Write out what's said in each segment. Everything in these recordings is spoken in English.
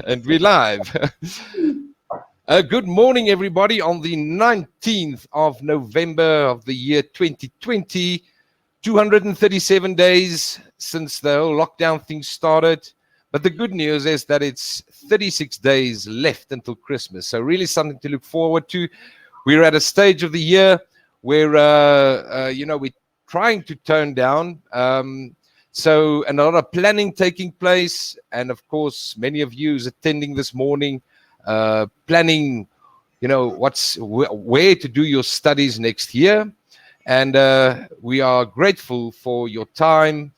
And we're live. Good morning, everybody, on the 19th of November of the year 2020. 237 days since the whole lockdown thing started. But the good news is that it's 36 days left until Christmas. So really something to look forward to. We're at a stage of the year where, we're trying to tone down. So, and a lot of planning taking place. And of course, many of you is attending this morning, planning, where to do your studies next year. And we are grateful for your time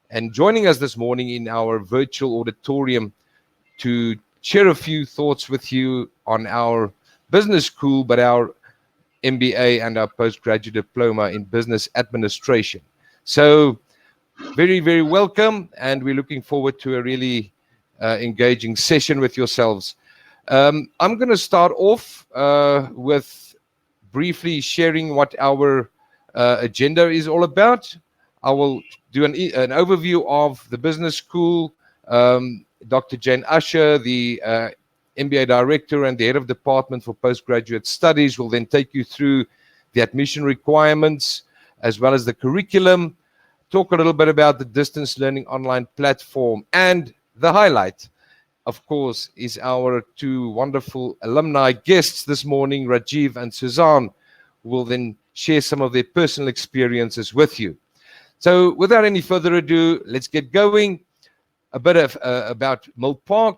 and joining us this morning in our virtual auditorium to share a few thoughts with you on our business school, but our MBA and our postgraduate diploma in business administration. So very, very welcome, and we're looking forward to a really engaging session with yourselves. I'm going to start off with briefly sharing what our agenda is all about. I will do an overview of the business school. Dr. Jane Usher, the MBA director and the head of department for postgraduate studies, will then take you through the admission requirements as well as the curriculum, talk a little bit about the distance learning online platform, and the highlight, of course, is our two wonderful alumni guests this morning, Rajiv and Suzanne, who will then share some of their personal experiences with you. So without any further ado, let's get going. A bit of about Milpark.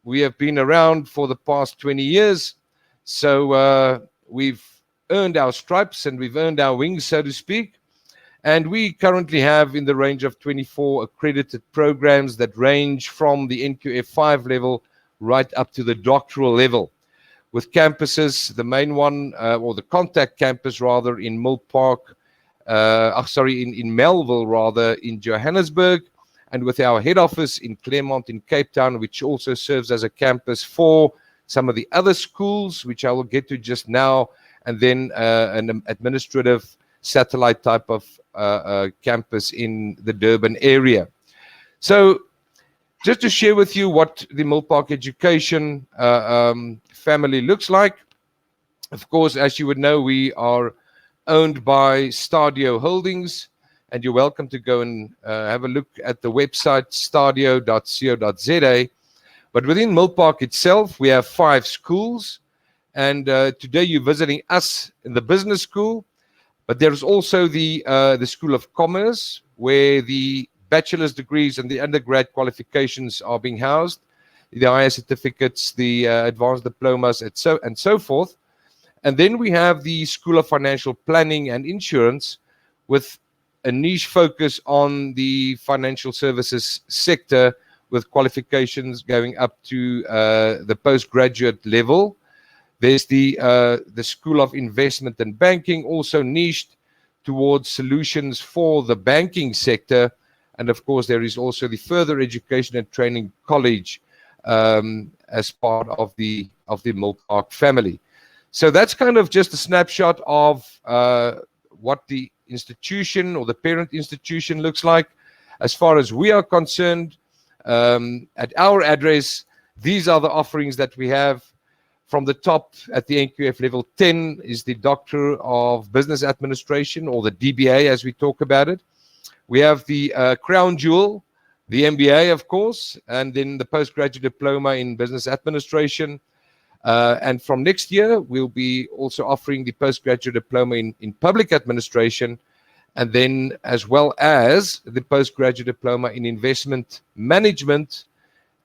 We have been around for the past 20 years. So we've earned our stripes and we've earned our wings, so to speak. And we currently have in the range of 24 accredited programs that range from the NQF5 level right up to the doctoral level. With campuses, the main one, or the contact campus rather, in Milpark, in Melville rather, in Johannesburg, and with our head office in Claremont in Cape Town, which also serves as a campus for some of the other schools, which I will get to just now, and then an administrative satellite type of campus in the Durban area. So just to share with you what the Milpark education family looks like. Of course, as you would know, we are owned by Stadio Holdings, and you're welcome to go and have a look at the website stadio.co.za. But within Milpark itself, we have 5 schools, and today you're visiting us in the business school. But there's also the School of Commerce, where the bachelor's degrees and the undergrad qualifications are being housed, the higher certificates, the advanced diplomas, and so forth. And then we have the School of Financial Planning and Insurance, with a niche focus on the financial services sector, with qualifications going up to the postgraduate level. There's the School of Investment and Banking, also niched towards solutions for the banking sector. And of course, there is also the Further Education and Training College as part of the Milpark family. So that's kind of just a snapshot of what the institution or the parent institution looks like. As far as we are concerned, at our address, these are the offerings that we have. From the top at the NQF level 10 is the Doctor of Business Administration, or the DBA as we talk about it. We have the crown jewel, the MBA, of course, and then the postgraduate diploma in business administration. And from next year, we'll be also offering the postgraduate diploma in public administration, and then as well as the postgraduate diploma in investment management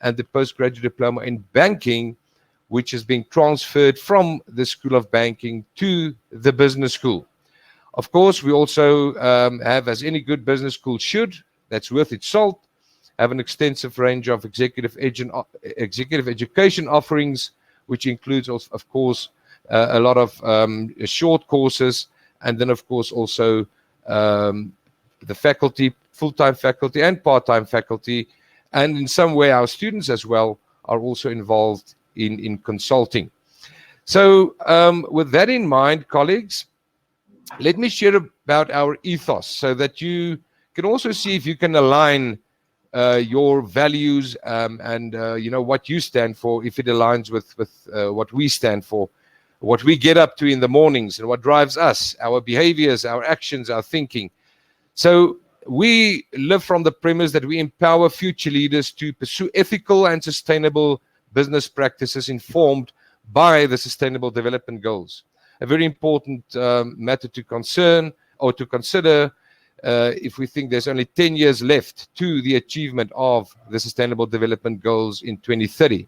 and the postgraduate diploma in banking, which is being transferred from the School of Banking to the business school. Of course, we also have, as any good business school should, that's worth its salt, have an extensive range of executive education offerings, which includes, of course, a lot of short courses, and then, of course, also the faculty, full-time faculty and part-time faculty, and in some way our students as well are also involved in consulting. So with that in mind, colleagues, let me share about our ethos so that you can also see if you can align your values and what you stand for, if it aligns with what we stand for, what we get up to in the mornings, and what drives us, our behaviors, our actions, our thinking. So we live from the premise that we empower future leaders to pursue ethical and sustainable business practices informed by the Sustainable Development Goals. A very important matter to concern or to consider if we think there's only 10 years left to the achievement of the Sustainable Development Goals in 2030.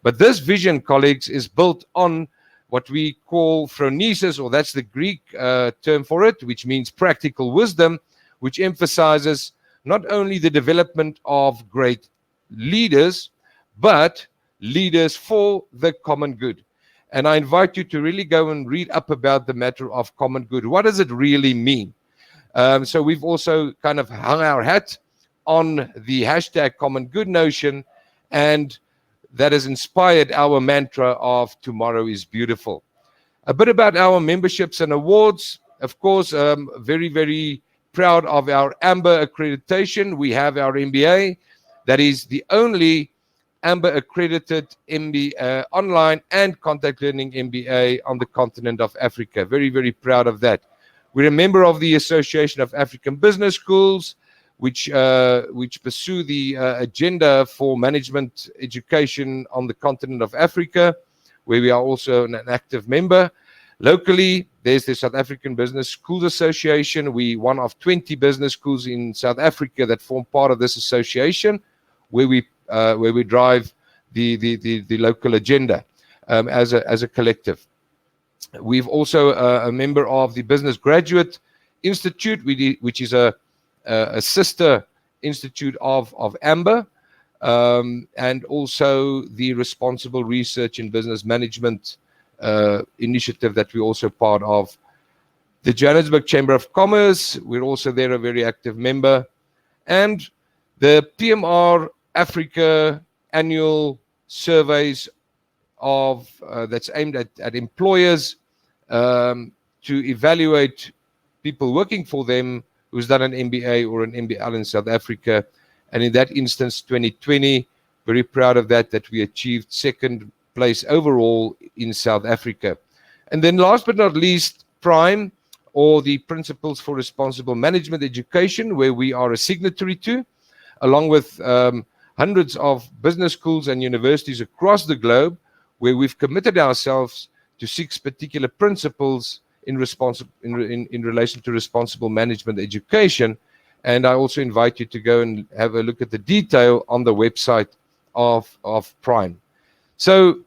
But this vision, colleagues, is built on what we call phronesis, or that's the Greek term for it, which means practical wisdom, which emphasizes not only the development of great leaders, but leaders for the common good. And I invite you to really go and read up about the matter of common good. What does it really mean? So we've also kind of hung our hat on the hashtag common good notion, and that has inspired our mantra of tomorrow is beautiful. A bit about our memberships and awards. Of course, very, very proud of our AMBER accreditation. We have our MBA. That is the only AMBER accredited MBA online and contact learning MBA on the continent of Africa. Very, very proud of that. We're a member of the Association of African Business Schools, which pursue the agenda for management education on the continent of Africa, where we are also an active member. Locally, there's the South African Business Schools Association. We're one of 20 business schools in South Africa that form part of this association, where we drive the local agenda as a collective. We've also a member of the Business Graduate Institute, which is a sister institute of AMBER, and also the Responsible Research in Business Management initiative that we're also part of. The Johannesburg Chamber of Commerce, we're also there a very active member. And the PMR Africa annual surveys of that's aimed at employers to evaluate people working for them who's done an MBA or an MBL in South Africa. And in that instance, 2020, very proud of that we achieved second place overall in South Africa. And then last but not least, PRIME, or the Principles for Responsible Management Education, where we are a signatory to, along with hundreds of business schools and universities across the globe, where we've committed ourselves to 6 particular principles in relation to responsible management education. And I also invite you to go and have a look at the detail on the website of PRIME. So,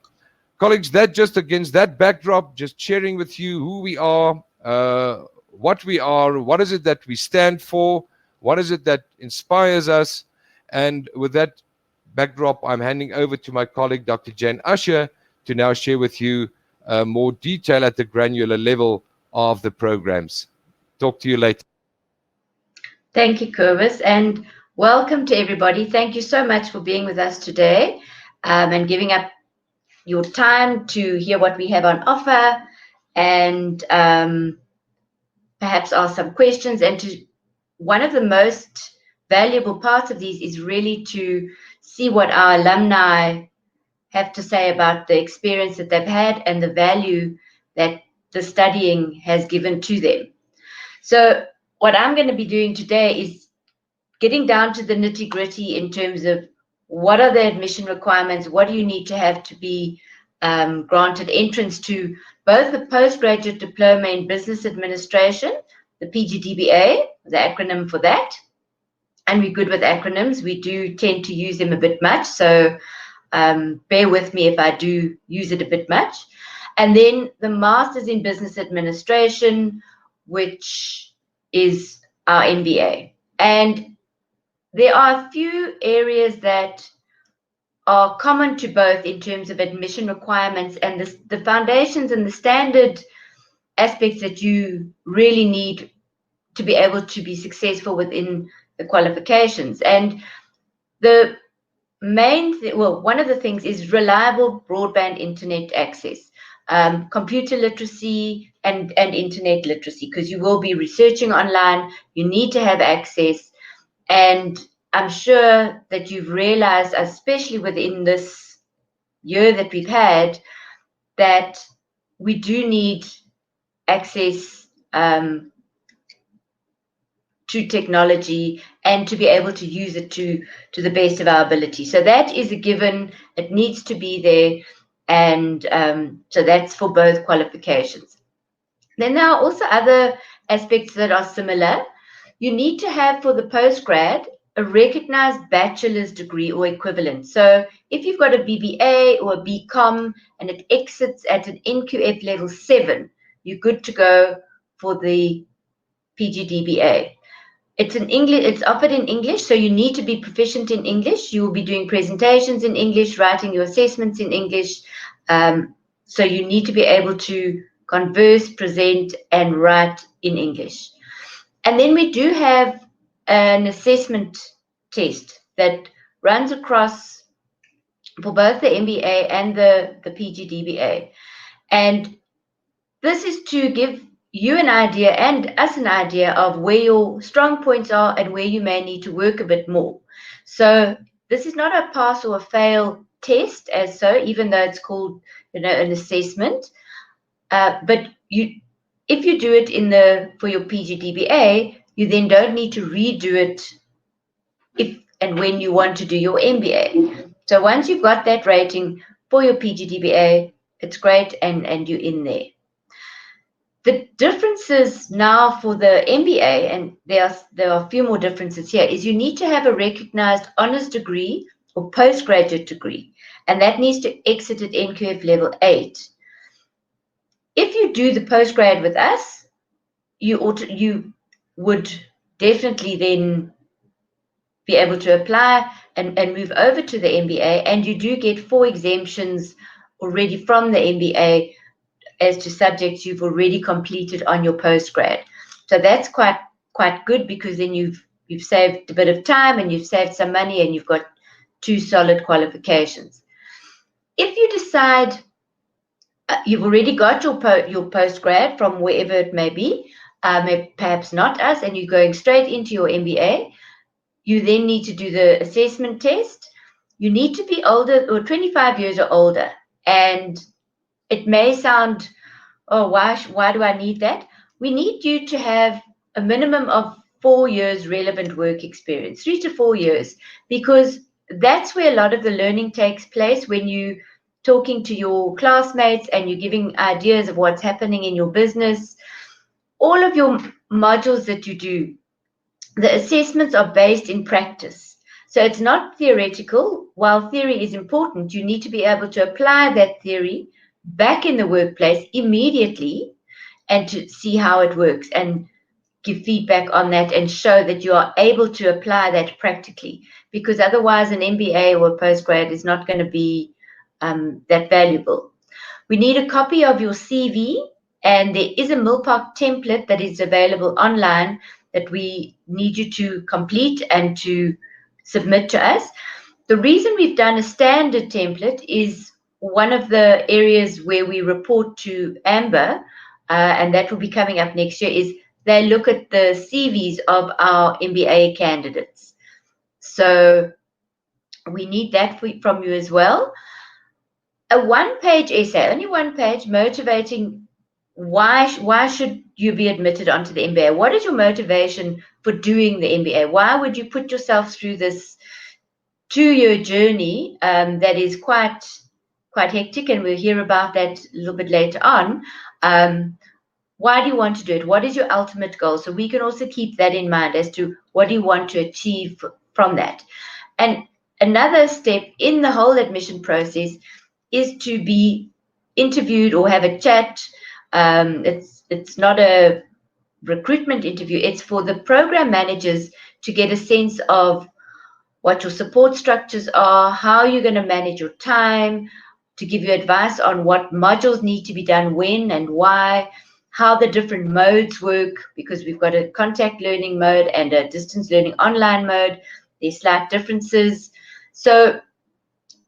colleagues, that just against that backdrop, just sharing with you who we are, what is it that we stand for, what is it that inspires us. And with that backdrop, I'm handing over to my colleague, Dr. Jane Usher, to now share with you more detail at the granular level of the programs. Talk to you later. Thank you, Curvis, and welcome to everybody. Thank you so much for being with us today and giving up your time to hear what we have on offer, and perhaps ask some questions. And one of the most valuable parts of these is really to see what our alumni have to say about the experience that they've had and the value that the studying has given to them. So what I'm going to be doing today is getting down to the nitty-gritty in terms of what are the admission requirements, what do you need to have to be granted entrance to both the postgraduate diploma in business administration, the PGDBA, the acronym for that. And we're good with acronyms. We do tend to use them a bit much, so bear with me if I do use it a bit much. And then the Masters in Business Administration, which is our MBA. And there are a few areas that are common to both in terms of admission requirements and the foundations and the standard aspects that you really need to be able to be successful within the qualifications. And the main one of the things is reliable broadband internet access, computer literacy and internet literacy, because you will be researching online, you need to have access. And I'm sure that you've realized, especially within this year that we've had, that we do need access to technology and to be able to use it to the best of our ability. So that is a given. It needs to be there. And so that's for both qualifications. Then there are also other aspects that are similar. You need to have for the postgrad a recognized bachelor's degree or equivalent. So if you've got a BBA or a BCom and it exits at an NQF level 7, you're good to go for the PGDBA. It's offered in English, so you need to be proficient in English. You will be doing presentations in English, writing your assessments in English. So you need to be able to converse, present, and write in English. And then we do have an assessment test that runs across for both the MBA and the PGDBA. And this is to give you an idea and us an idea of where your strong points are and where you may need to work a bit more. So this is not a pass or a fail test as so, even though it's called, an assessment. But if you do it for your PGDBA, you then don't need to redo it if and when you want to do your MBA. So once you've got that rating for your PGDBA, it's great and you're in there. The differences now for the MBA, and there are a few more differences here, is you need to have a recognized honors degree or postgraduate degree, and that needs to exit at NQF level 8. If you do the postgrad with us, you would definitely then be able to apply and move over to the MBA, and you do get 4 exemptions already from the MBA as to subjects you've already completed on your postgrad. So that's quite good, because then you've saved a bit of time and you've saved some money and you've got 2 solid qualifications. If you decide you've already got your postgrad from wherever it may be, perhaps not us, and you're going straight into your MBA, you then need to do the assessment test. You need to be older, or 25 years or older. And it may sound, oh, why do I need that? We need you to have a minimum of 4 years relevant work experience, 3 to 4 years, because that's where a lot of the learning takes place, when you talking to your classmates and you're giving ideas of what's happening in your business. All of your modules that you do, the assessments are based in practice. So it's not theoretical. While theory is important, you need to be able to apply that theory back in the workplace immediately and to see how it works and give feedback on that and show that you are able to apply that practically, because otherwise an MBA or a postgrad is not going to be that valuable. We need a copy of your CV, and there is a Milpark template that is available online that we need you to complete and to submit to us. The reason we've done a standard template is one of the areas where we report to Amber, and that will be coming up next year, is they look at the CVs of our MBA candidates. So we need that from you as well. A 1-page essay, only 1 page, motivating why should you be admitted onto the MBA? What is your motivation for doing the MBA? Why would you put yourself through this 2-year journey that is quite hectic, and we'll hear about that a little bit later on. Why do you want to do it? What is your ultimate goal? So we can also keep that in mind as to what do you want to achieve from that. And another step in the whole admission process is to be interviewed or have a chat. It's not a recruitment interview. It's for the program managers to get a sense of what your support structures are, how you're going to manage your time, to give you advice on what modules need to be done when and why, how the different modes work, because we've got a contact learning mode and a distance learning online mode. There's slight differences. So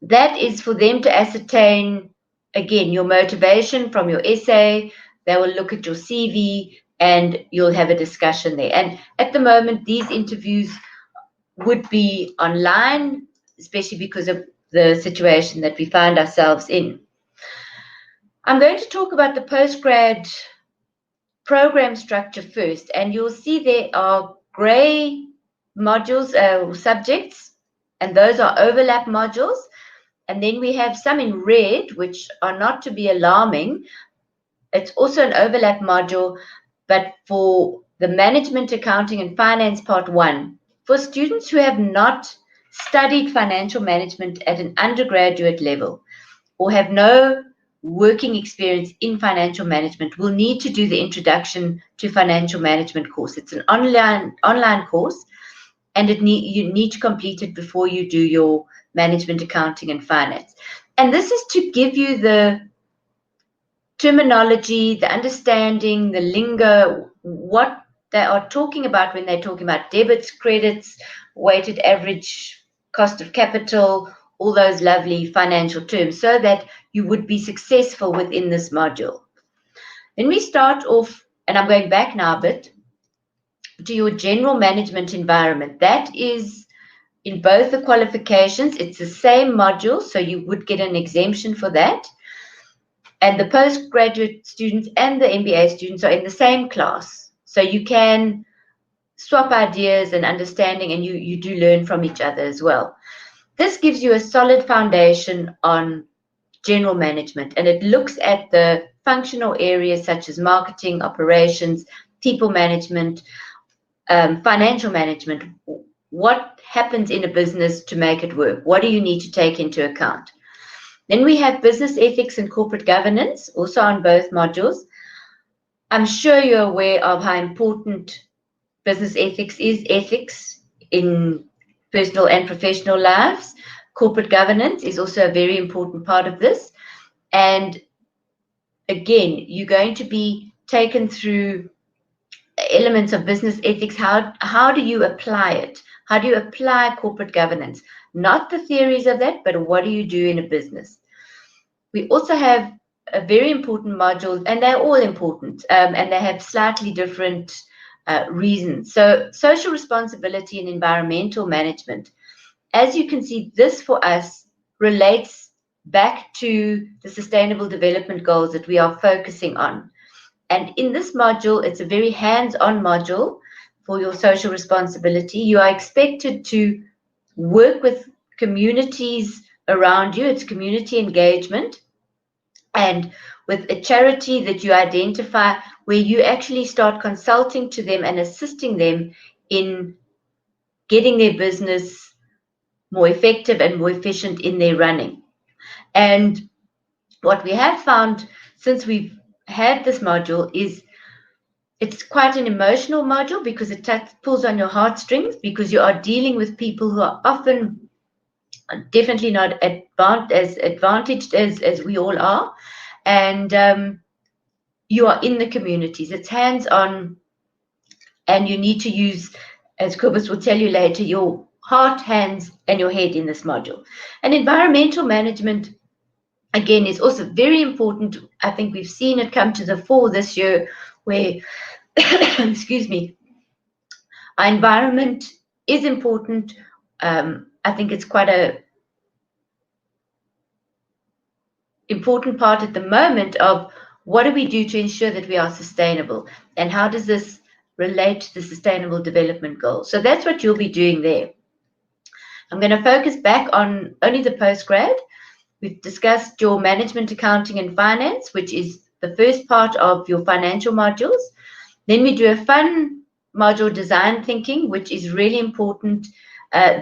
that is for them to ascertain, again, your motivation from your essay. They will look at your CV and you'll have a discussion there. And at the moment, these interviews would be online, especially because of the situation that we find ourselves in. I'm going to talk about the postgrad program structure first, and you'll see there are gray modules, subjects, and those are overlap modules. And then we have some in red, which are not to be alarming. It's also an overlap module, but for the management, accounting, and finance part 1, for students who have not studied financial management at an undergraduate level or have no working experience in financial management, will need to do the Introduction to Financial Management course. It's an online course, and you need to complete it before you do your management, accounting, and finance. And this is to give you the terminology, the understanding, the lingo, what they are talking about when they're talking about debits, credits, weighted average cost of capital, all those lovely financial terms, so that you would be successful within this module. Then we start off, and I'm going back now a bit, to your general management environment. That is in both the qualifications. It's the same module, so you would get an exemption for that. And the postgraduate students and the MBA students are in the same class. So you can swap ideas and understanding, and you do learn from each other as well. This gives you a solid foundation on general management, and it looks at the functional areas such as marketing, operations, people management, financial management. What happens in a business to make it work? What do you need to take into account? Then we have business ethics and corporate governance, also on both modules. I'm sure you're aware of how important business ethics is, ethics in personal and professional lives. Corporate governance is also a very important part of this. And again, you're going to be taken through elements of business ethics. How do you apply it? How do you apply corporate governance? Not the theories of that, but what do you do in a business? We also have a very important module, and they're all important, and they have slightly different reasons. So social responsibility and environmental management. As you can see, this for us relates back to the Sustainable Development Goals that we are focusing on. And in this module, it's a very hands-on module for your social responsibility. You are expected to work with communities around you. It's community engagement. And with a charity that you identify, where you actually start consulting to them and assisting them in getting their business more effective and more efficient in their running. And what we have found since we've had this module is it's quite an emotional module, because it pulls on your heartstrings, because you are dealing with people who are often definitely not as advantaged as we all are. And you are in the communities. It's hands-on, and you need to use, as Kobus will tell you later, your heart, hands, and your head in this module. And environmental management, again, is also very important. I think we've seen it come to the fore this year, where, excuse me, our environment is important. I think it's quite a important part at the moment of what do we do to ensure that we are sustainable, and how does this relate to the Sustainable Development Goals. So that's what you'll be doing there. I'm going to focus back on only the postgrad. We've discussed your management, accounting, and finance, which is the first part of your financial modules. Then we do a fun module, design thinking, which is really important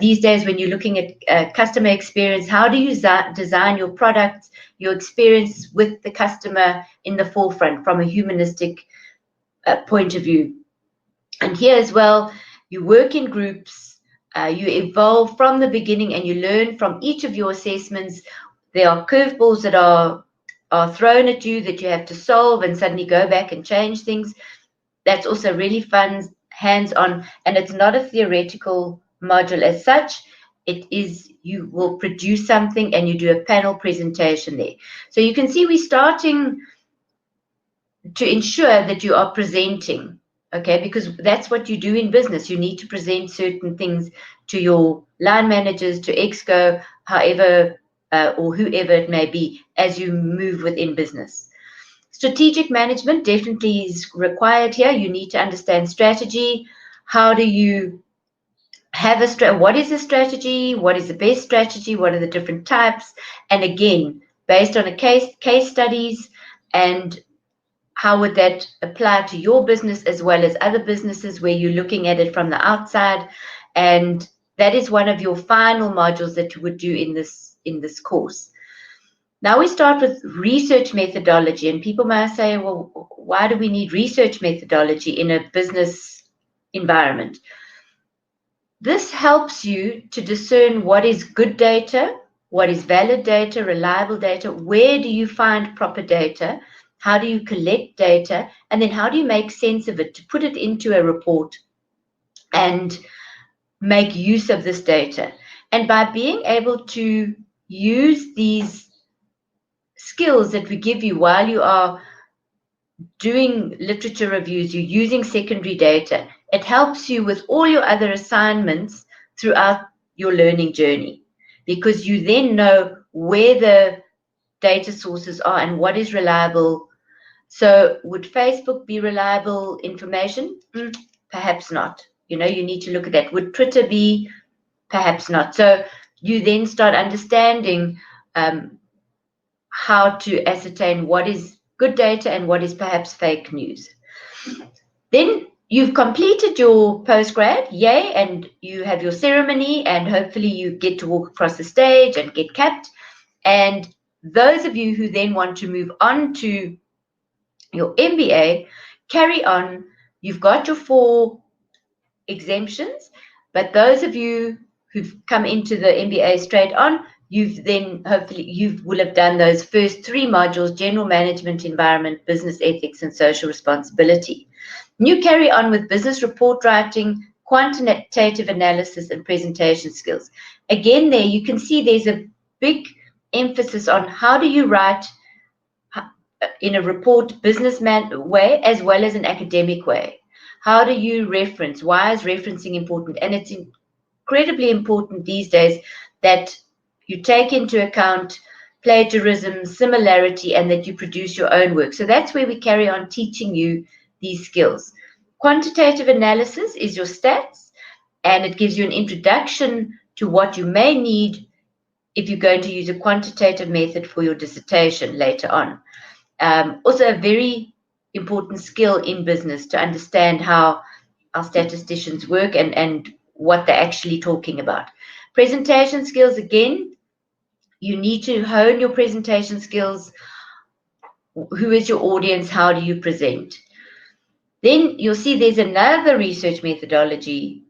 these days when you're looking at customer experience. How do you design your products, your experience with the customer in the forefront from a humanistic point of view? And here as well, you work in groups, you evolve from the beginning, and you learn from each of your assessments. There are curveballs that are thrown at you that you have to solve and suddenly go back and change things. That's also really fun, hands-on, and it's not a theoretical module as such. It is, you will produce something and you do a panel presentation there. So you can see we're starting to ensure that you are presenting Okay, because that's what you do in business. You need to present certain things to your line managers, to Exco, however, or whoever it may be, as you move within business. Strategic management definitely is required here. You need to understand strategy. How do you have what is a strategy? What is the best strategy? What are the different types? And again, based on a case studies, and how would that apply to your business as well as other businesses where you're looking at it from the outside? And that is one of your final modules that you would do in this course. Now we start with research methodology, and people might say, well, why do we need research methodology in a business environment? This helps you to discern what is good data, what is valid data, reliable data, where do you find proper data, how do you collect data, and then how do you make sense of it to put it into a report and make use of this data. And by being able to use these skills that we give you while you are doing literature reviews, you're using secondary data, it helps you with all your other assignments throughout your learning journey, because you then know where the data sources are and what is reliable. So would Facebook be reliable information? Perhaps not. You need to look at that. Would Twitter be? Perhaps not. So you then start understanding how to ascertain what is good data and what is perhaps fake news. Then you've completed your postgrad, yay, and you have your ceremony, and hopefully you get to walk across the stage and get capped. And those of you who then want to move on to your MBA, carry on. You've got your 4 exemptions, but those of you who've come into the MBA straight on, you've then hopefully you will have done those first 3 modules: general management, environment, business ethics, and social responsibility. You carry on with business report writing, quantitative analysis, and presentation skills. Again, there you can see there's a big emphasis on how do you write in a report businessman way as well as an academic way. How do you reference? Why is referencing important? And it's incredibly important these days that you take into account plagiarism, similarity, and that you produce your own work. So that's where we carry on teaching you these skills. Quantitative analysis is your stats, and it gives you an introduction to what you may need if you're going to use a quantitative method for your dissertation later on. Also a very important skill in business to understand how our statisticians work and what they're actually talking about. Presentation skills, again, you need to hone your presentation skills. Who is your audience? How do you present? Then you'll see there's another research methodology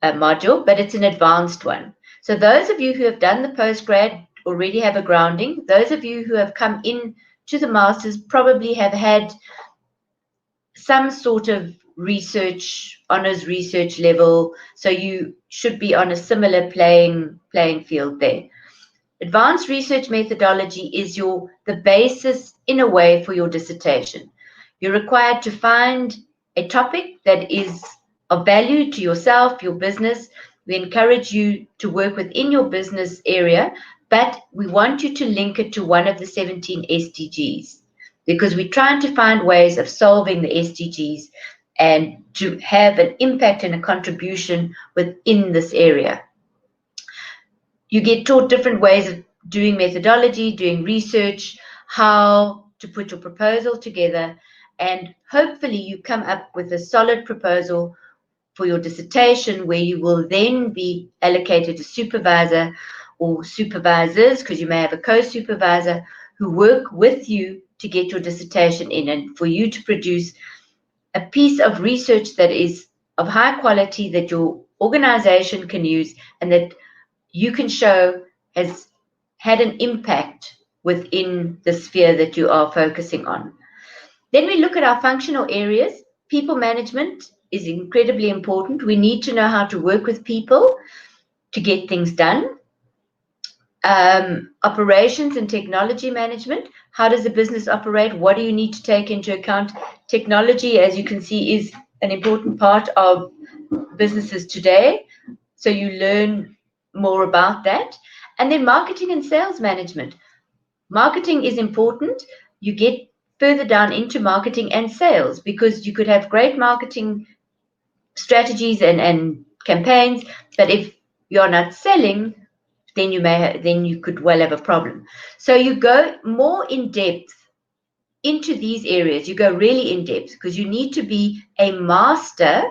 module, but it's an advanced one. So those of you who have done the postgrad already have a grounding. Those of you who have come in to the masters probably have had some sort of research, honors research level, so you should be on a similar playing field there. Advanced research methodology is the basis in a way for your dissertation. You're required to find a topic that is of value to yourself, your business. We encourage you to work within your business area, but we want you to link it to one of the 17 SDGs, because we're trying to find ways of solving the SDGs and to have an impact and a contribution within this area. You get taught different ways of doing methodology, doing research, how to put your proposal together, and hopefully you come up with a solid proposal for your dissertation, where you will then be allocated a supervisor or supervisors, because you may have a co-supervisor, who work with you to get your dissertation in, and for you to produce a piece of research that is of high quality, that your organization can use and that you can show has had an impact within the sphere that you are focusing on. Then we look at our functional areas. People management is incredibly important. We need to know how to work with people to get things done. Operations and technology management. How does a business operate? What do you need to take into account? Technology, as you can see, is an important part of businesses today. So you learn more about that. And then marketing and sales management. Marketing is important. You get further down into marketing and sales, because you could have great marketing strategies and campaigns, but if you're not selling, then you could well have a problem. So you go more in depth into these areas. You go really in depth because you need to be a master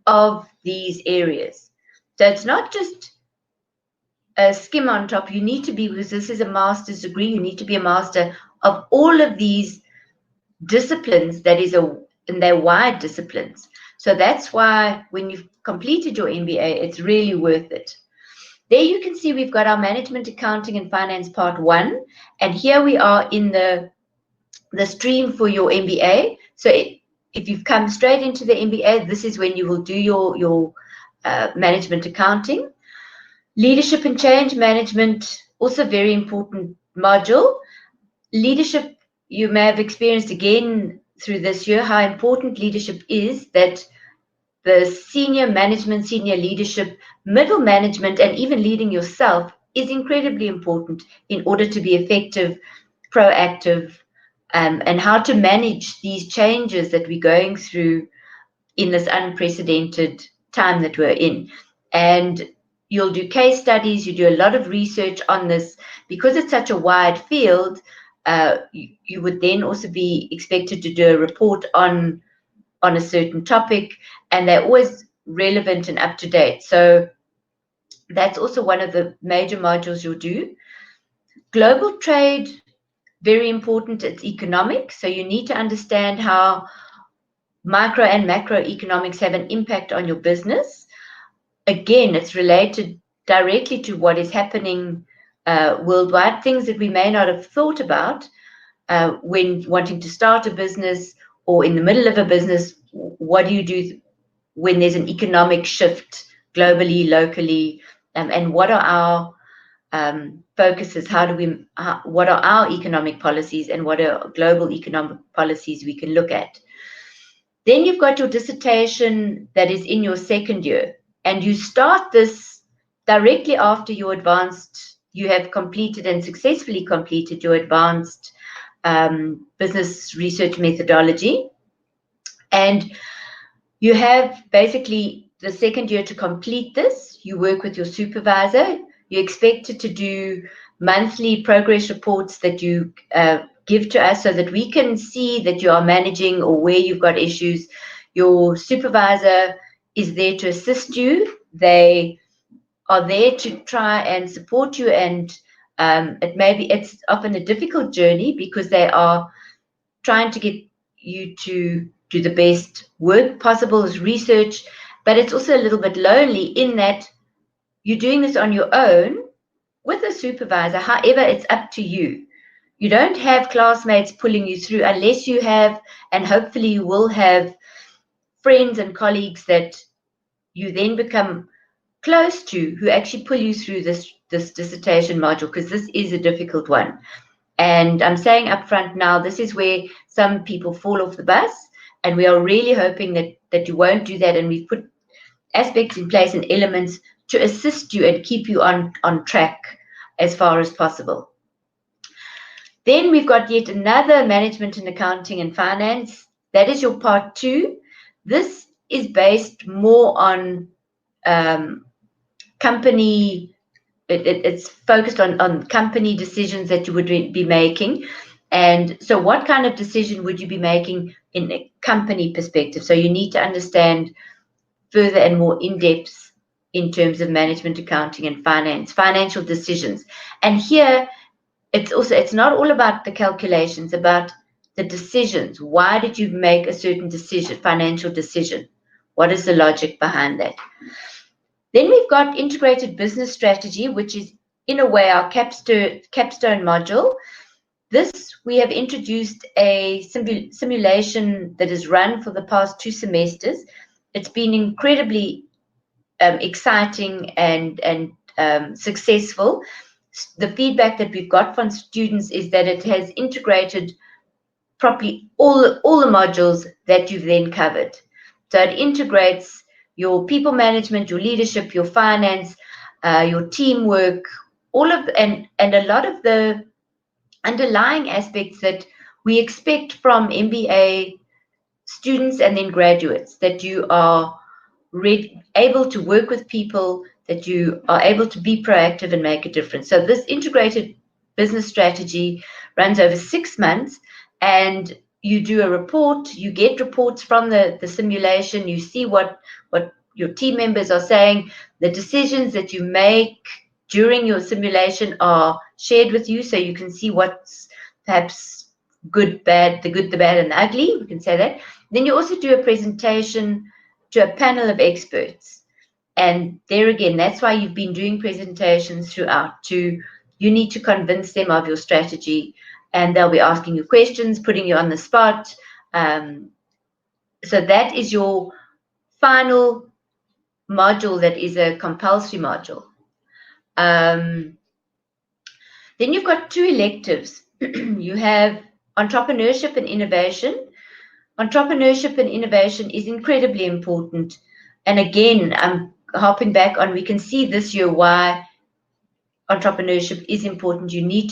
of these areas. So it's not just a skim on top. You need to be, because this is a master's degree, you need to be a master of all of these disciplines. And they're wide disciplines. So that's why when you've completed your MBA, it's really worth it. There you can see we've got our management, accounting, and finance part 1. And here we are in the stream for your MBA. So if you've come straight into the MBA, this is when you will do your management accounting. Leadership and change management, also very important module. Leadership, you may have experienced again through this year how important leadership is, that the senior management, senior leadership, middle management, and even leading yourself is incredibly important in order to be effective, proactive, and how to manage these changes that we're going through in this unprecedented time that we're in. And you'll do case studies, you do a lot of research on this. Because it's such a wide field, you would then also be expected to do a report on a certain topic, and they're always relevant and up to date. So that's also one of the major modules you'll do. Global trade, very important. It's economics. So you need to understand how micro and macroeconomics have an impact on your business. Again, it's related directly to what is happening worldwide, things that we may not have thought about when wanting to start a business or in the middle of a business. What do you do when there's an economic shift globally, locally, and what are our focuses? What are our economic policies, and what are global economic policies we can look at? Then you've got your dissertation that is in your second year, and you start this directly after you have completed and successfully completed your advanced business research methodology. And you have basically the second year to complete this. You work with your supervisor. You're expected to do monthly progress reports that you give to us so that we can see that you are managing or where you've got issues. Your supervisor is there to assist you. They are there to try and support you, and it's often a difficult journey because they are trying to get you to do the best work possible as research, but it's also a little bit lonely in that you're doing this on your own with a supervisor. However, it's up to you. You don't have classmates pulling you through unless you have, and hopefully you will have, friends and colleagues that you then become close to who actually pull you through this dissertation module, because this is a difficult one. And I'm saying up front now, this is where some people fall off the bus, and we are really hoping that you won't do that, and we've put aspects in place and elements to assist you and keep you on track as far as possible. Then we've got yet another management and accounting and finance. That is your part 2. This is based more on company. It's focused on company decisions that you would be making. And so what kind of decision would you be making in a company perspective? So you need to understand further and more in depth in terms of management, accounting, and finance, financial decisions. And here, it's not all about the calculations, about the decisions. Why did you make a certain decision, financial decision? What is the logic behind that? Then we've got integrated business strategy, which is in a way our capstone module. This, we have introduced a simulation that is run for the past 2 semesters. It's been incredibly exciting and successful. The feedback that we've got from students is that it has integrated properly all the modules that you've then covered. So it integrates your people management, your leadership, your finance, your teamwork, and a lot of the underlying aspects that we expect from MBA students and then graduates, that you are able to work with people, that you are able to be proactive and make a difference. So this integrated business strategy runs over 6 months, and you do a report, you get reports from the simulation, you see what your team members are saying, the decisions that you make during your simulation are shared with you, so you can see what's perhaps good, bad, the good, the bad, and the ugly, we can say that. Then you also do a presentation to a panel of experts. And there again, that's why you've been doing presentations throughout. You need to convince them of your strategy, and they'll be asking you questions, putting you on the spot. So that is your final module that is a compulsory module. Then you've got 2 electives. You have entrepreneurship and innovation. Entrepreneurship and innovation is incredibly important. And again, I'm hopping back on, we can see this year why entrepreneurship is important. We need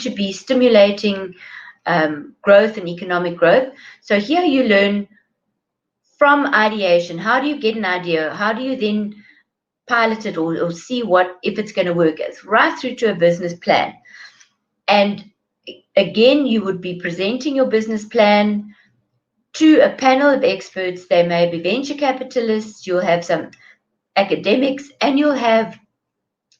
to be stimulating growth and economic growth. So here you learn from ideation. How do you get an idea? How do you then pilot it or see if it's going to work? It's right through to a business plan. And again, you would be presenting your business plan to a panel of experts. They may be venture capitalists, you'll have some academics, and you'll have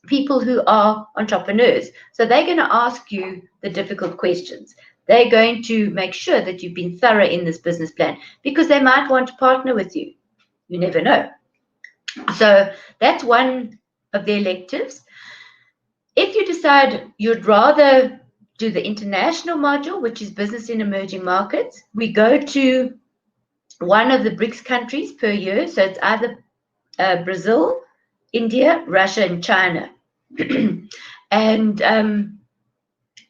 people who are entrepreneurs. So they're going to ask you the difficult questions. They're going to make sure that you've been thorough in this business plan, because they might want to partner with you. You never know. So that's one of the electives. If you decide you'd rather do the international module, which is business in emerging markets, we go to one of the BRICS countries per year. So it's either Brazil, India, Russia, and China. And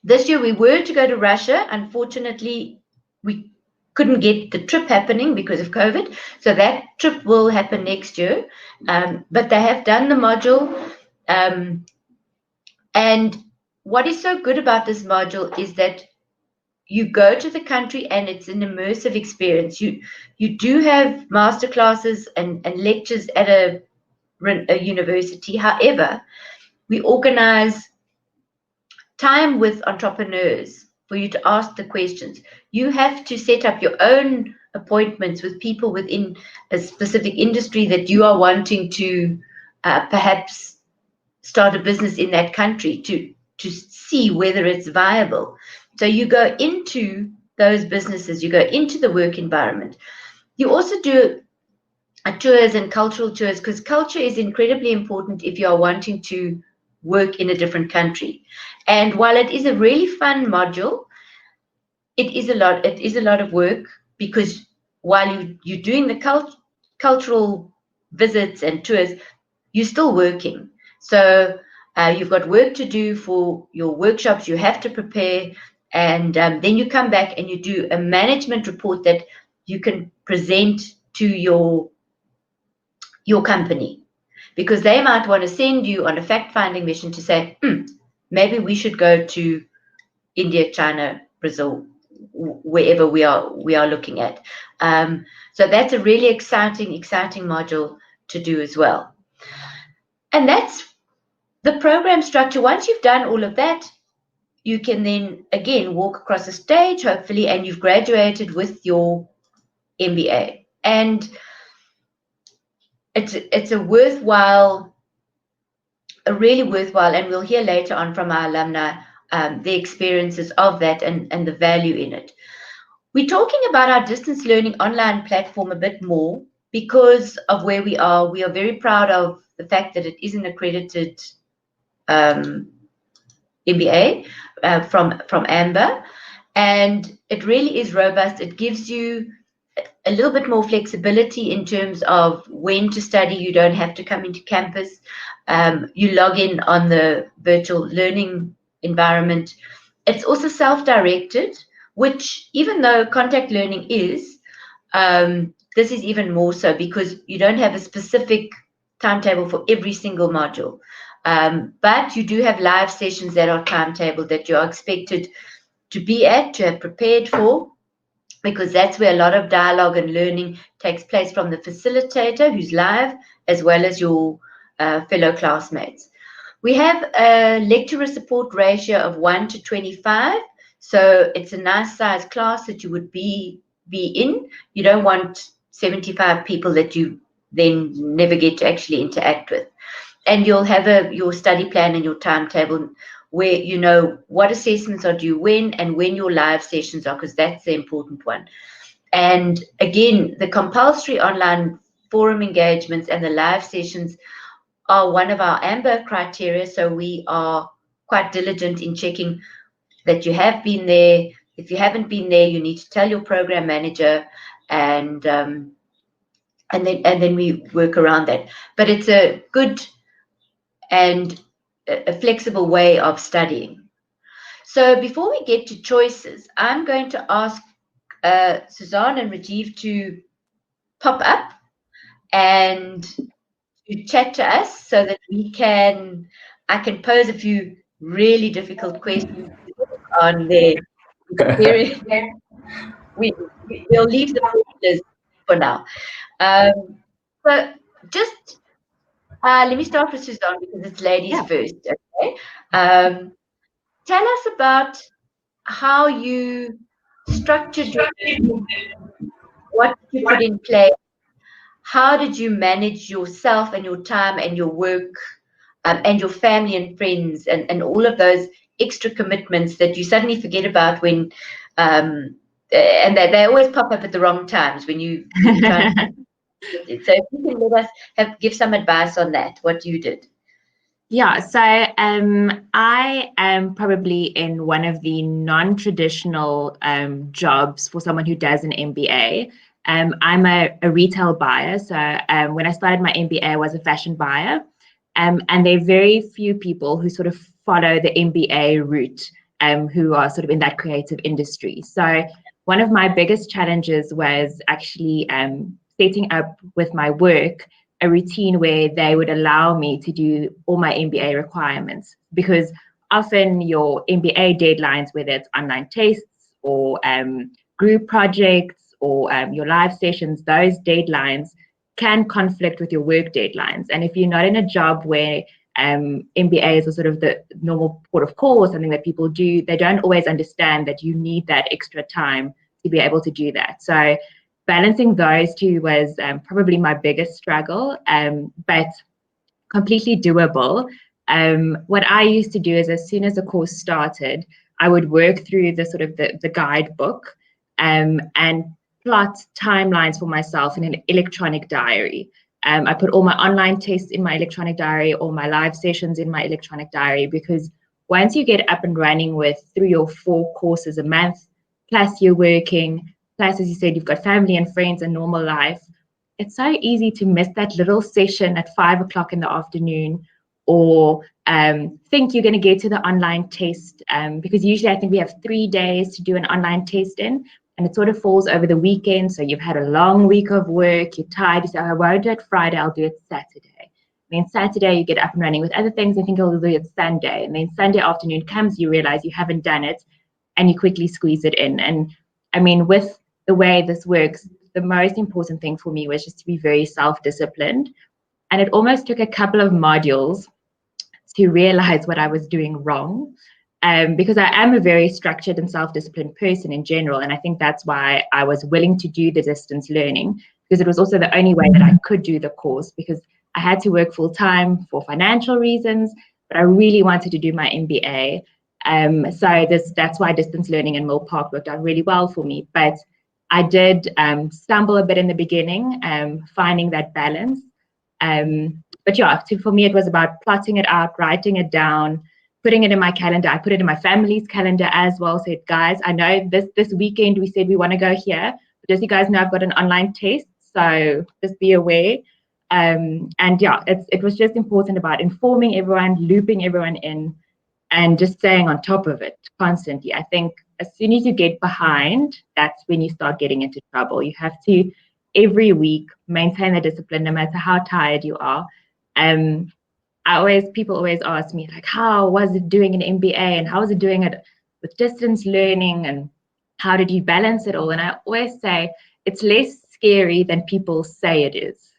this year we were to go to Russia. Unfortunately, we couldn't get the trip happening because of COVID. So that trip will happen next year. But they have done the module. And what is so good about this module is that you go to the country and it's an immersive experience. You do have master classes and lectures at a university. However, we organize time with entrepreneurs for you to ask the questions. You have to set up your own appointments with people within a specific industry that you are wanting to perhaps start a business in that country to see whether it's viable. So you go into those businesses, you go into the work environment. You also do tours and cultural tours, because culture is incredibly important if you are wanting to work in a different country. And while it is a really fun module, it is a lot of work, because while you're doing the cultural visits and tours, you're still working. So you've got work to do for your workshops. You have to prepare, and then you come back and you do a management report that you can present to your company, because they might want to send you on a fact-finding mission to say, maybe we should go to India, China, Brazil, wherever we are looking at. So that's a really exciting module to do as well. And that's the program structure. Once you've done all of that, you can then again walk across the stage, hopefully, and you've graduated with your MBA. And it's a really worthwhile, and we'll hear later on from our alumni the experiences of that and the value in it. We're talking about our distance learning online platform a bit more because of where we are. We are very proud of the fact that it is an accredited MBA from AMBA, and it really is robust. It gives you a little bit more flexibility in terms of when to study. You don't have to come into campus. You log in on the virtual learning environment. It's also self-directed, which, even though contact learning is, this is even more so because you don't have a specific timetable for every single module. But you do have live sessions that are timetabled that you are expected to be at, to have prepared for, because that's where a lot of dialogue and learning takes place from the facilitator who's live, as well as your fellow classmates. We have a lecturer support ratio of 1 to 25. So it's a nice size class that you would be in. You don't want 75 people that you then never get to actually interact with. And you'll have your study plan and your timetable where you know what assessments are due when and when your live sessions are, because that's the important one. And again, the compulsory online forum engagements and the live sessions are one of our AMBER criteria. So we are quite diligent in checking that you have been there. If you haven't been there, you need to tell your program manager, and then we work around that. But it's a good and a flexible way of studying. So before we get to choices, I'm going to ask Suzanne and Rajiv to pop up and to chat to us so that I can pose a few really difficult questions on their experience. We'll leave the pointers for now. So just let me start with Suzanne because it's ladies first. Okay. Tell us about how you structured what you put in place. How did you manage yourself and your time and your work and your family and friends and all of those extra commitments that you suddenly forget about when and that they always pop up at the wrong times when you try. So if you can let us give some advice on that, what you did. Yeah, so I am probably in one of the non-traditional jobs for someone who does an MBA. I'm a retail buyer. So when I started my MBA, I was a fashion buyer. And there are very few people who sort of follow the MBA route who are sort of in that creative industry. So one of my biggest challenges was actually setting up with my work a routine where they would allow me to do all my MBA requirements, because often your MBA deadlines, whether it's online tests or group projects or your live sessions, those deadlines can conflict with your work deadlines. And if you're not in a job where MBAs are sort of the normal port of call or something that people do, they don't always understand that you need that extra time to be able to do that. So balancing those two was probably my biggest struggle, but completely doable. What I used to do is as soon as the course started, I would work through the sort of the guidebook and plot timelines for myself in an electronic diary. I put all my online tests in my electronic diary, all my live sessions in my electronic diary, because once you get up and running with 3 or 4 courses a month, plus you're working, plus, as you said, you've got family and friends and normal life, it's so easy to miss that little session at 5 o'clock in the afternoon, or think you're going to get to the online test, because usually I think we have 3 days to do an online test in, and it sort of falls over the weekend. So you've had a long week of work, you're tired, you say, I won't do it Friday, I'll do it Saturday. And then Saturday you get up and running with other things and think I'll do it Sunday. And then Sunday afternoon comes, you realize you haven't done it, and you quickly squeeze it in. And I mean, with the way this works, the most important thing for me was just to be very self-disciplined. And it almost took a couple of modules to realize what I was doing wrong, because I am a very structured and self-disciplined person in general. And I think that's why I was willing to do the distance learning, because it was also the only way that I could do the course, because I had to work full time for financial reasons, but I really wanted to do my MBA. So that's why distance learning and Milpark worked out really well for me. But I did stumble a bit in the beginning, finding that balance. But yeah, for me, it was about plotting it out, writing it down, putting it in my calendar. I put it in my family's calendar as well. Said, guys, I know this weekend we said we want to go here, but as you guys know, I've got an online test, so just be aware. And yeah, it was just important about informing everyone, looping everyone in, and just staying on top of it constantly. I think as soon as you get behind, that's when you start getting into trouble. You have to every week, maintain the discipline no matter how tired you are. People always ask me, like, how was it doing an MBA and how was it doing it with distance learning and how did you balance it all? And I always say it's less scary than people say it is.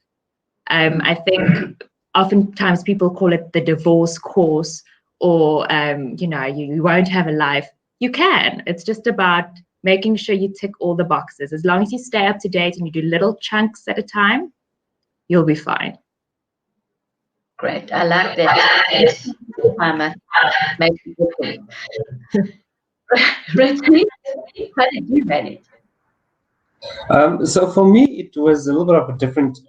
I think oftentimes people call it the divorce course, or you won't have a life. You can. It's just about making sure you tick all the boxes. As long as you stay up to date and you do little chunks at a time, you'll be fine. Great. I like that. Time makes a difference. Richie, how did you manage? So for me, it was a little bit of a different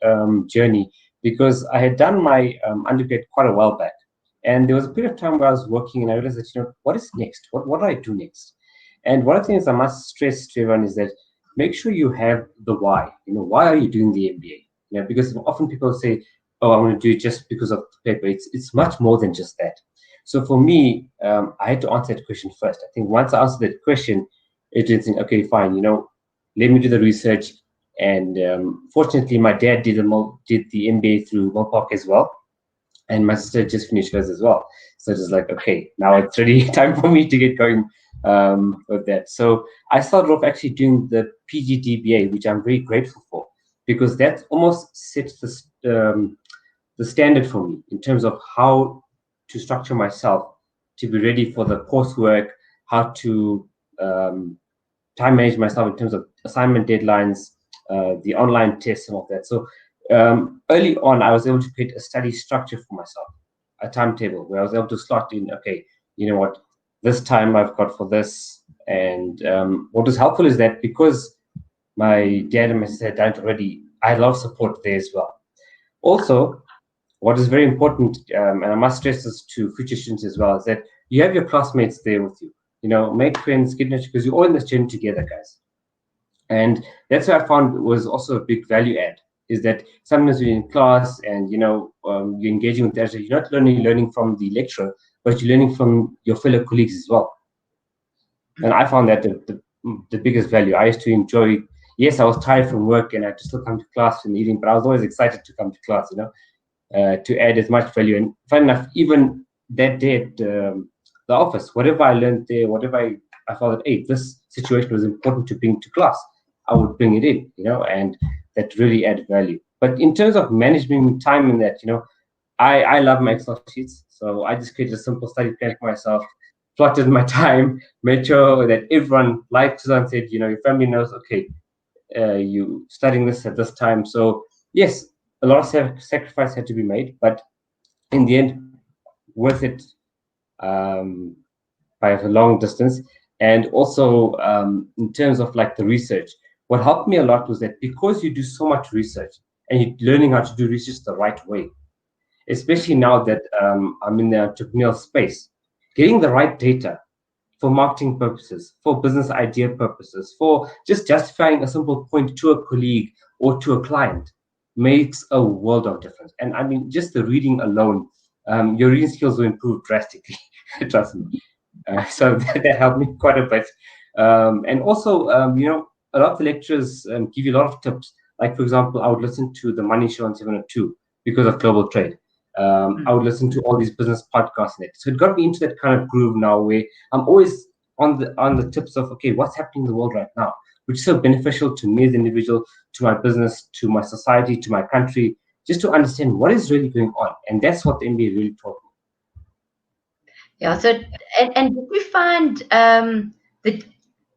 journey because I had done my undergrad quite a while back. And there was a period of time where I was working and I realized that, what is next? What do I do next? And one of the things I must stress to everyone is that make sure you have the why. Why are you doing the MBA? Because often people say, oh, I want to do it just because of the paper. It's much more than just that. So for me, I had to answer that question first. I think once I answered that question, it is, okay, fine, let me do the research. And fortunately, my dad did the MBA through Milpark as well. And my sister just finished hers as well. So it was like, okay, now it's really time for me to get going with that. So I started off actually doing the PGDBA, which I'm very grateful for, because that almost sets the standard for me in terms of how to structure myself to be ready for the coursework, how to time manage myself in terms of assignment deadlines, the online tests and all that. So early on, I was able to create a study structure for myself, a timetable where I was able to slot in, okay, you know what, this time I've got for this. And what was helpful is that because my dad and my sister had done it already, I had a lot of support there as well. Also, what is very important, and I must stress this to future students as well, is that you have your classmates there with you. Make friends, get into, because you're all in this journey together, guys. And that's what I found was also a big value add, is that sometimes you're in class and you're engaging with that. You're not only learning from the lecturer, but you're learning from your fellow colleagues as well. And I found that the biggest value. I used to enjoy. Yes, I was tired from work and I had to still come to class in the evening, but I was always excited to come to class. To add as much value. And fun enough, even that day at the office, whatever I learned there, whatever I felt that, hey, this situation was important to bring to class, I would bring it in, and that really added value. But in terms of managing time in that, I love my Excel sheets. So I just created a simple study plan for myself, plotted my time, made sure that everyone, like Suzanne said, your family knows, okay, you studying this at this time. So yes, a lot of sacrifice had to be made, but in the end, worth it by a long distance. And also in terms of like the research, what helped me a lot was that because you do so much research and you're learning how to do research the right way, especially now that I'm in the entrepreneurial space, getting the right data for marketing purposes, for business idea purposes, for just justifying a simple point to a colleague or to a client makes a world of difference. And I mean, just the reading alone, your reading skills will improve drastically, trust me. So that helped me quite a bit. And also, a lot of the lecturers give you a lot of tips. Like, for example, I would listen to the Money Show on 702 because of global trade. I would listen to all these business podcasts. So it got me into that kind of groove now where I'm always on the tips of, okay, what's happening in the world right now, which is so beneficial to me as an individual, to my business, to my society, to my country, just to understand what is really going on. And that's what the MBA really taught me. Yeah. So, and did you find that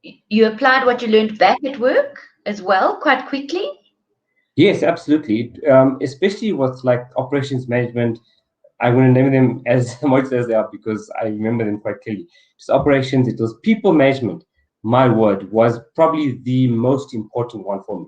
you applied what you learned back at work as well quite quickly? Yes, absolutely. Especially with like operations management. I'm going to name them as much as they are because I remember them quite clearly. It's operations, it was people management. My word was probably the most important one for me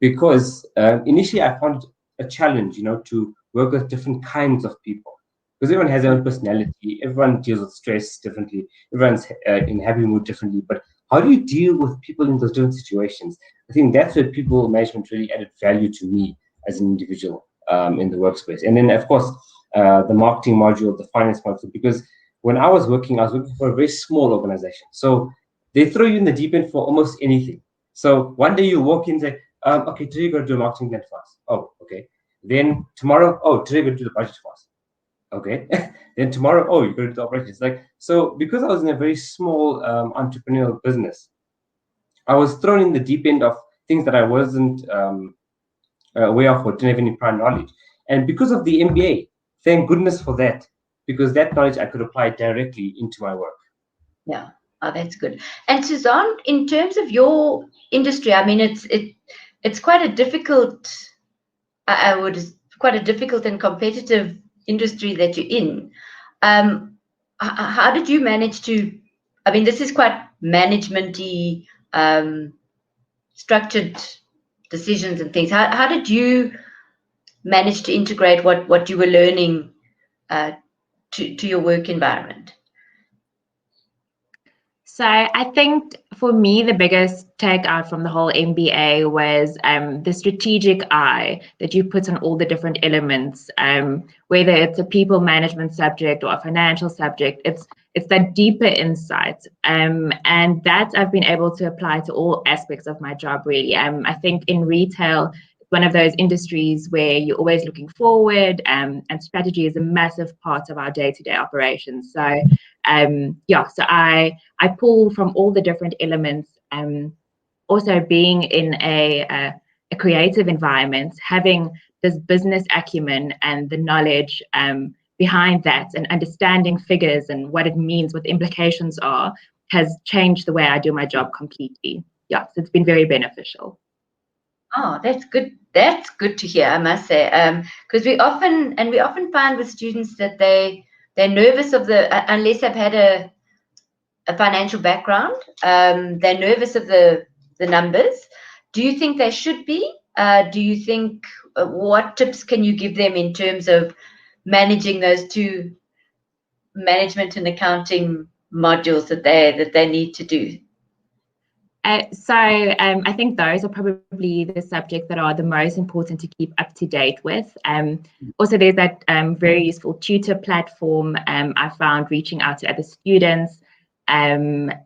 because initially I found it a challenge, to work with different kinds of people because everyone has their own personality. Everyone deals with stress differently. Everyone's in happy mood differently. But how do you deal with people in those different situations? I think that's where people management really added value to me as an individual in the workspace. And then, of course, the marketing module, the finance module, because when I was working for a very small organization. So they throw you in the deep end for almost anything. So one day you walk in and say, Okay, today you're going to do a marketing plan for us. Oh, okay. Then tomorrow, oh, today you're going to do the budget for us. Okay. Then tomorrow, oh, you're going to do the operations. Like, so because I was in a very small entrepreneurial business, I was thrown in the deep end of things that I wasn't aware of or didn't have any prior knowledge. And because of the MBA, thank goodness for that, because that knowledge I could apply directly into my work. Yeah, oh, that's good. And Suzanne, in terms of your industry, I mean, it's quite a difficult, quite a difficult and competitive industry that you're in. How did you manage to? I mean, this is quite management-y, structured decisions and things. How did you manage to integrate what you were learning to your work environment? So I think for me, the biggest takeout from the whole MBA was the strategic eye that you put on all the different elements, whether it's a people management subject or a financial subject. It's that deeper insight, and that I've been able to apply to all aspects of my job. Really, I think in retail, one of those industries where you're always looking forward, and strategy is a massive part of our day-to-day operations. So so I pull from all the different elements. Also being in a creative environment, having this business acumen and the knowledge behind that, and understanding figures and what it means, what the implications are, has changed the way I do my job completely. Yeah, so it's been very beneficial. Oh, that's good. That's good to hear, I must say, because we often find with students that they're nervous of unless they've had a financial background, they're nervous of the numbers. Do you think they should be? Do you think what tips can you give them in terms of managing those two management and accounting modules that they need to do? I think those are probably the subjects that are the most important to keep up to date with. Also, there's that very useful tutor platform I found, reaching out to other students,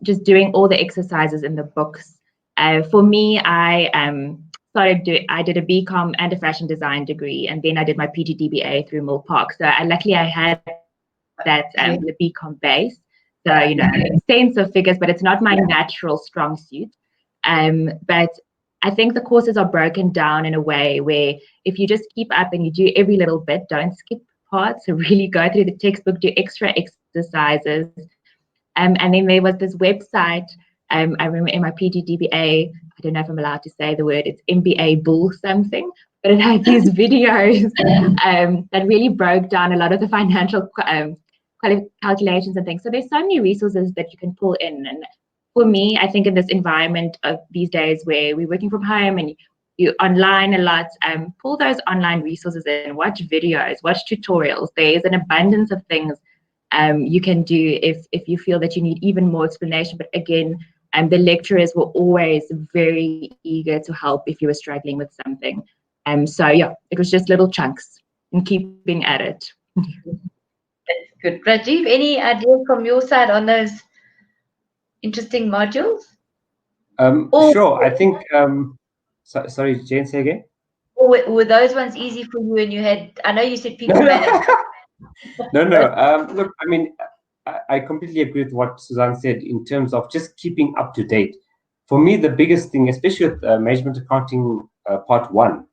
just doing all the exercises in the books. For me, I did a BCom and a fashion design degree, and then I did my PGDBA through Milpark. So luckily I had that the BCom base. So, sense of figures, but it's not my natural strong suit. But I think the courses are broken down in a way where if you just keep up and you do every little bit, don't skip parts, so really go through the textbook, do extra exercises. And then there was this website, I remember in my PGDBA, I don't know if I'm allowed to say the word, it's MBA Bull something, but it had these videos that really broke down a lot of the financial calculations and things. So there's so many resources that you can pull in. And for me, I think in this environment of these days where we're working from home and you're online a lot, pull those online resources in, watch videos, watch tutorials. There's an abundance of things you can do if you feel that you need even more explanation. But again, the lecturers were always very eager to help if you were struggling with something. So yeah, it was just little chunks and keeping at it. That's good. Rajiv, any ideas from your side on those interesting modules? Sure. I think, sorry, Jane, say again? Or were those ones easy for you and you had, I know you said people management. No. Look, I mean, I completely agree with what Suzanne said in terms of just keeping up to date. For me, the biggest thing, especially with management accounting part 1,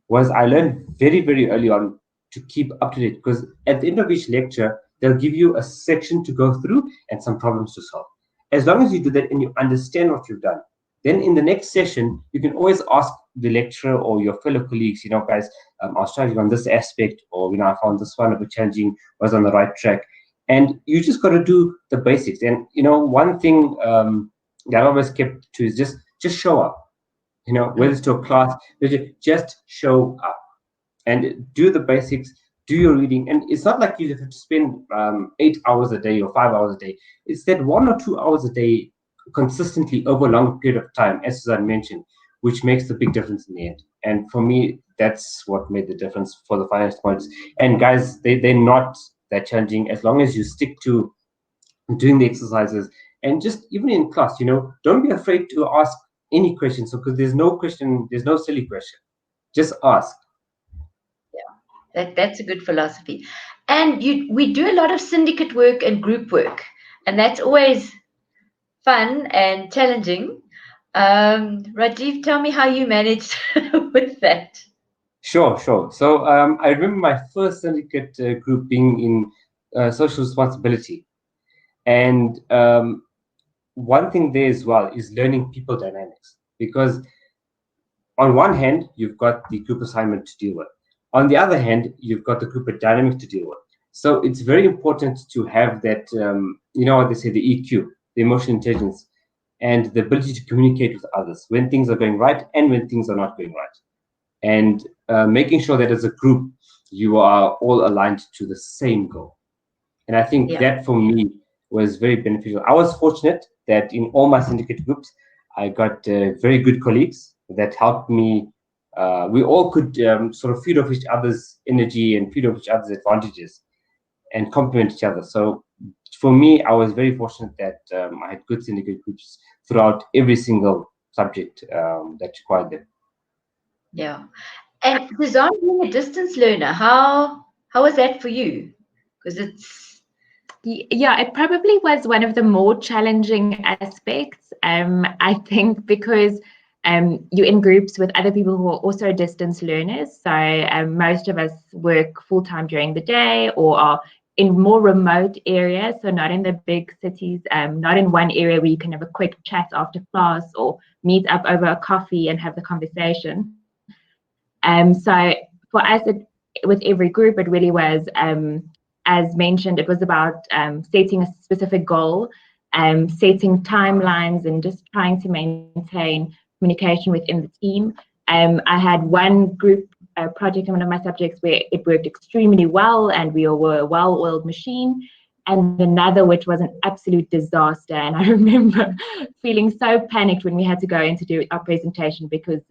was I learned very, very early on to keep up to date, because at the end of each lecture, they'll give you a section to go through and some problems to solve. As long as you do that and you understand what you've done, then in the next session, you can always ask the lecturer or your fellow colleagues, guys, I was struggling on this aspect, or, I found this one a bit challenging, was on the right track. And you just got to do the basics. And, one thing that I always kept to is just show up, whether it's to a class, just show up and do the basics, do your reading. And it's not like you have to spend 8 hours a day or 5 hours a day. It's that 1 or 2 hours a day consistently over a long period of time, as Suzanne mentioned, which makes the big difference in the end. And for me, that's what made the difference for the finance points. And guys, they're not that challenging as long as you stick to doing the exercises. And just even in class, don't be afraid to ask any question. So because there's no question, there's no silly question. Just ask. That's a good philosophy. And we do a lot of syndicate work and group work, and that's always fun and challenging. Rajiv, tell me how you managed with that. Sure. So I remember my first syndicate group being in social responsibility, and one thing there as well is learning people dynamics, because on one hand you've got the group assignment to deal with, on the other hand you've got the group dynamic to deal with. So it's very important to have that, what they say, the EQ, the emotional intelligence, and the ability to communicate with others when things are going right and when things are not going right, and making sure that as a group you are all aligned to the same goal. And I think that for me was very beneficial. I was fortunate that in all my syndicate groups, I got very good colleagues that helped me. We all could sort of feed off each other's energy and feed off each other's advantages and complement each other. So for me, I was very fortunate that I had good syndicate groups throughout every single subject that required them. Yeah. And Suzanne, being a distance learner, how was that for you? Because it probably was one of the more challenging aspects. I think because you're in groups with other people who are also distance learners. So most of us work full-time during the day or are in more remote areas, so not in the big cities, not in one area where you can have a quick chat after class or meet up over a coffee and have the conversation. So for us, with every group, it really was, as mentioned, it was about setting a specific goal, setting timelines, and just trying to maintain communication within the team. I had one group project in one of my subjects where it worked extremely well and we were a well-oiled machine, and another which was an absolute disaster. And I remember feeling so panicked when we had to go in to do our presentation because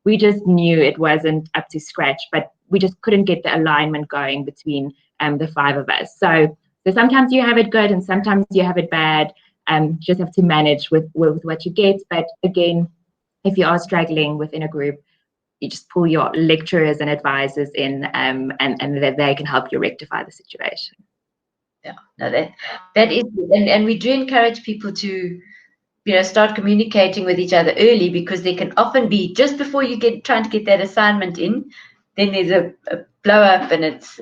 we just knew it wasn't up to scratch, but we just couldn't get the alignment going between the five of us. So sometimes you have it good and sometimes you have it bad. Just have to manage with what you get. But again, if you are struggling within a group, you just pull your lecturers and advisors in, and that they can help you rectify the situation. Yeah, no, that is, and we do encourage people to start communicating with each other early, because there can often be, just before you trying to get that assignment in, then there's a blow up and it's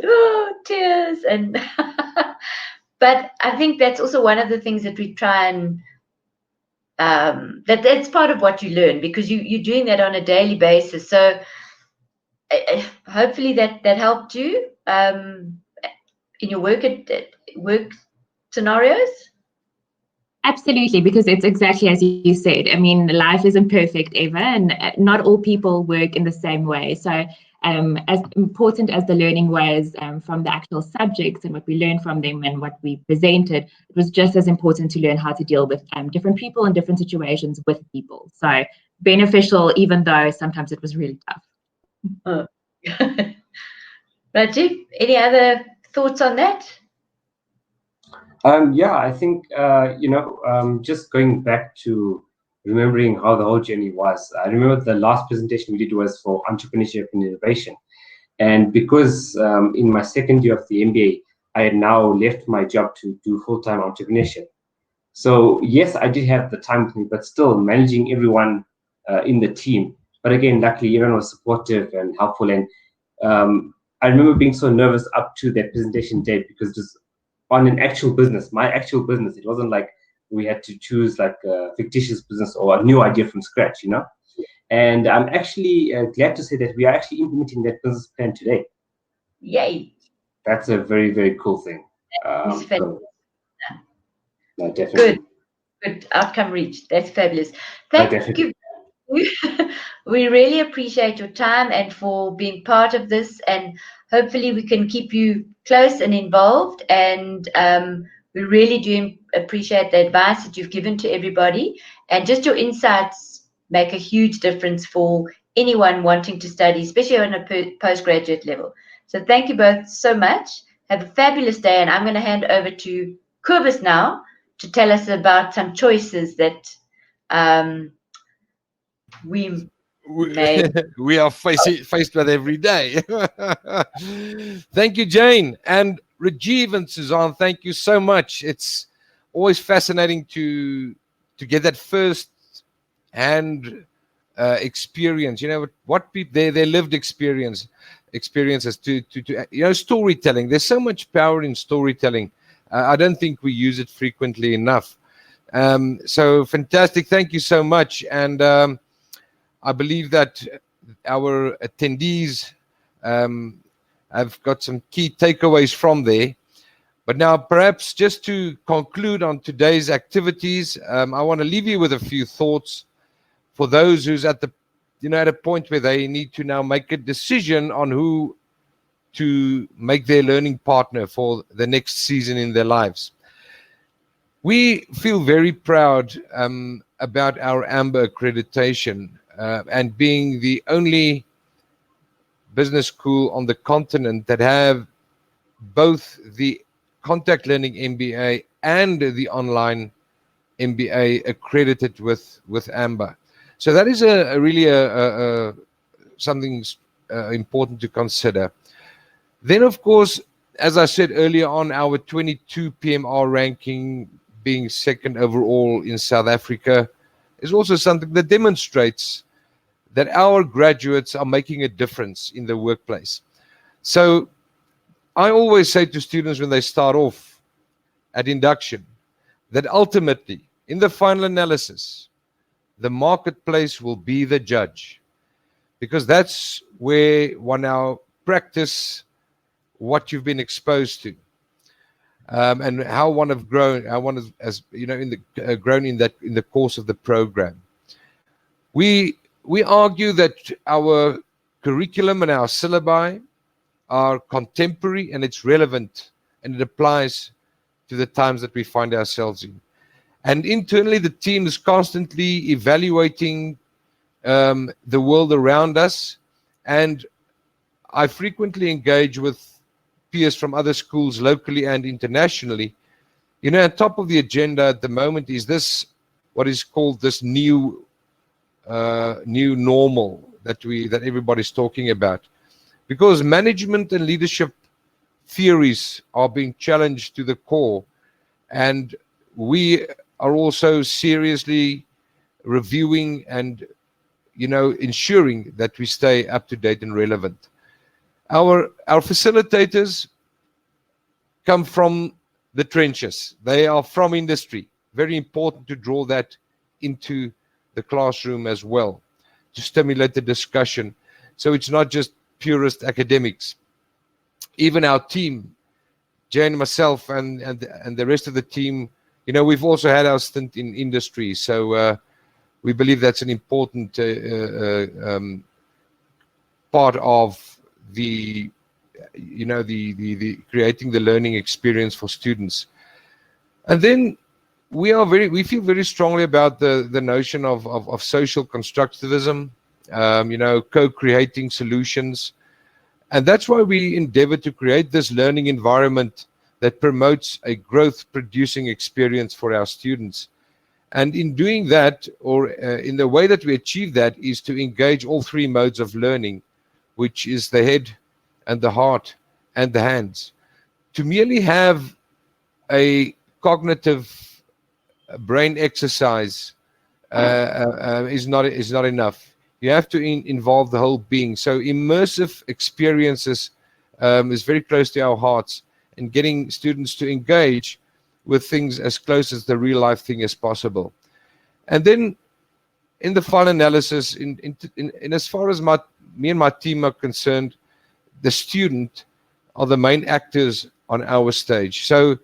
tears and but I think that's also one of the things that we try and that's part of what you learn, because you're doing that on a daily basis. So hopefully that helped you in your work scenarios. Absolutely, because it's exactly as you said. I mean, life isn't perfect ever, and not all people work in the same way. So as important as the learning was from the actual subjects and what we learned from them and what we presented, it was just as important to learn how to deal with different people in different situations with people. So beneficial, even though sometimes it was really tough. Rajiv, any other thoughts on that? I think, just going back to remembering how the whole journey was. I remember the last presentation we did was for entrepreneurship and innovation. And because in my second year of the MBA, I had now left my job to do full-time entrepreneurship. So yes, I did have the time with me, but still managing everyone in the team. But again, luckily everyone was supportive and helpful. And I remember being so nervous up to that presentation date, because just on an actual business, my actual business, it wasn't like we had to choose like a fictitious business or a new idea from scratch, And I'm actually glad to say that we are actually implementing that business plan today. Yay! That's a very, very cool thing. Definitely. Good outcome reached. That's fabulous. Thank you. We really appreciate your time and for being part of this, and hopefully we can keep you close and involved, and we really do appreciate the advice that you've given to everybody, and just your insights make a huge difference for anyone wanting to study, especially on a postgraduate level. So thank you both so much. Have a fabulous day, and I'm going to hand over to Kobus now to tell us about some choices that we we, may. we are faced with every day. Thank you, Jane. And Rajiv and Suzanne, thank you so much. It's always fascinating to get that first hand experience, what people, their lived experiences to storytelling. There's so much power in storytelling. I don't think we use it frequently enough. So fantastic. Thank you so much. And I believe that our attendees have got some key takeaways from there. But now, perhaps just to conclude on today's activities, I want to leave you with a few thoughts for those who's at a point where they need to now make a decision on who to make their learning partner for the next season in their lives. We feel very proud about our AMBER accreditation and being the only business school on the continent that have both the contact learning MBA and the online MBA accredited with AMBER. So that is really something important to consider. Then, of course, as I said earlier on, our 22 PMR ranking being second overall in South Africa is also something that demonstrates that our graduates are making a difference in the workplace. So I always say to students when they start off at induction that ultimately, in the final analysis, the marketplace will be the judge, because that's where one now practice what you've been exposed to, and how one have grown, how one has grown in the course of the program. We argue that our curriculum and our syllabi are contemporary and it's relevant and it applies to the times that we find ourselves in. And internally, the team is constantly evaluating the world around us. And I frequently engage with peers from other schools locally and internationally. On top of the agenda at the moment is this, what is called this new normal that everybody's talking about. Because management and leadership theories are being challenged to the core, and we are also seriously reviewing and ensuring that we stay up to date and relevant. Our facilitators come from the trenches. They are from industry. Very important to draw that into the classroom as well, to stimulate the discussion. So it's not just purist academics. Even our team, Jane, myself, and the rest of the team, we've also had our stint in industry. So we believe that's an important part of the creating the learning experience for students. And then we feel very strongly about the notion of social constructivism, co-creating solutions. And that's why we endeavor to create this learning environment that promotes a growth-producing experience for our students. And in doing that, or in the way that we achieve that, is to engage all three modes of learning, which is the head and the heart and the hands. To merely have a cognitive brain exercise is not enough. You have to involve the whole being. So immersive experiences is very close to our hearts, and getting students to engage with things as close as the real life thing as possible. And then in the final analysis, in as far as me and my team are concerned, the student are the main actors on our stage. So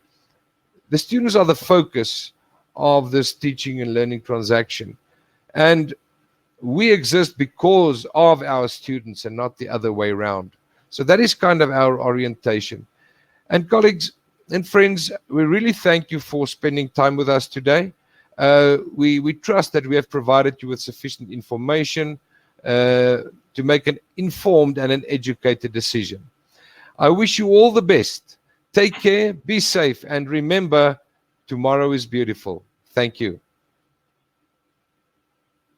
the students are the focus of this teaching and learning transaction. And we exist because of our students and not the other way around. So that is kind of our orientation. And colleagues and friends, we really thank you for spending time with us today. We trust that we have provided you with sufficient information to make an informed and an educated decision. I wish you all the best. Take care, be safe, and remember, tomorrow is beautiful. Thank you.